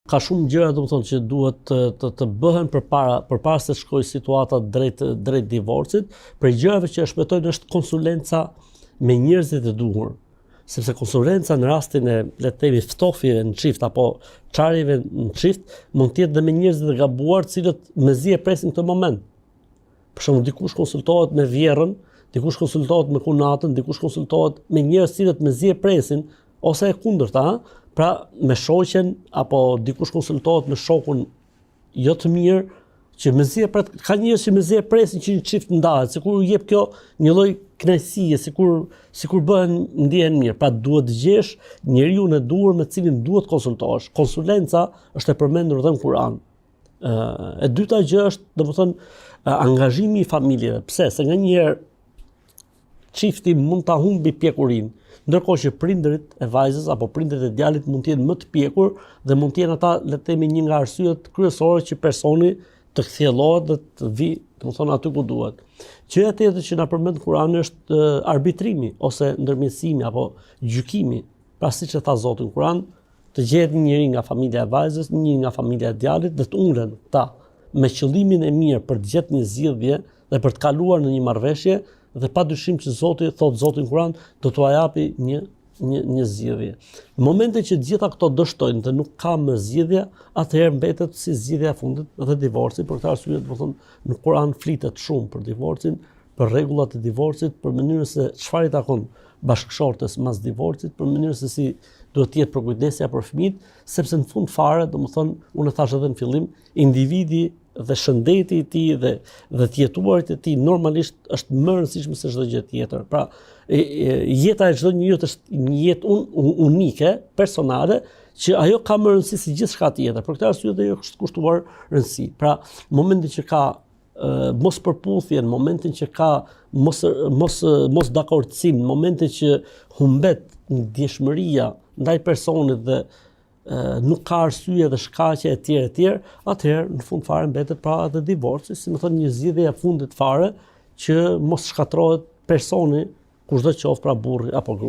ka shumë gjëra domethënë që duhet të bëhen përpara se shkojë situata drejt divorcit. Për gjërave që e shpëtojnë është konsulenca me njerëzit e duhur. Sepse konsulenca në rastin e le të themi ftofjeve në çift apo çarjeve në çift mund të jetë dhe me njerëz të gabuar, të cilët mezi e presin këtë moment. Për shembull, dikush konsultohet me vjerrën, dikush konsultohet me kunatën, dikush konsultohet me njerëz të cilët mezi e presin ose e kundërta, pra me shoqen apo dikush konsultohet me shokun jo të mirë që mezi e pret, ka njerëz që mezi e presin që një çift ndahet, sikur u jep kjo një lloj kënaqësie, sikur bëhen ndihen mirë. Pra duhet të gjesh njeriu e duhur me cilin duhet konsultohesh. Konsulenca është e përmendur edhe në Kur'an. E dyta gjë është, domethënë, angazhimi i familjeve. Pse? Se nganjëherë çifti mund ta humbi pjekurinë, ndërkohë që prindërit e vajzës apo prindërit e djalit mund të jenë më të pjekur dhe mund të jenë ata, le të themi, një nga arsyet kryesore që personi të kthjellohet dhe të vi, domethënë, aty ku duhet. Gjëja tjetër që na përmend Kurani është arbitrimi ose ndërmjetësimi apo gjykimi. Pra siç e tha Zoti në Kur'an, të gjehet një njeri nga familja e vajzës, një nga familja e djalit dhe të unden ta me qëllimin e mirë për të gjetur një zgjidhje dhe për të kaluar në një marrëveshje dhe padyshim që Zoti në Kur'an do t'u japi një zgjidhje. Në momentin që gjitha këto dështojnë dhe nuk ka më zgjidhje, atëherë mbetet si zgjidhja e fundit dhe divorci. Për këtë arsye, domethënë, në Kur'an flitet shumë për divorcin, për rregullat e divorcit, për mënyrën se çfarë i takon bashkëshortes mas divorcit, për mënyrën se si duhet të jetë përkujdesja për fëmijët, sepse në fund fare, domethënë, unë thash edhe në fillim, individi dhe shëndeti i tij dhe të jetuarit e tij normalisht është më e rëndësishme se çdo gjë tjetër. Pra, jeta e çdo njeriu është një jetë unike, personale, që ajo ka më rëndësi se gjithçka tjetër. Për këtë arsye dhe ajo është kushtuar rëndësi. Pra, në momentin që ka mos përputhje, në momentin që ka mos dakordësim, në momentin që humbet ndjeshmëria ndaj personit dhe nuk ka arsye dhe shkaqe e tjerë, atëherë në fund fare mbetet pra edhe divorci, si më thonë, një zgjidhje e fundit fare që mos shkatërrohet personi, kushdo qoftë, pra burri apo gruaja.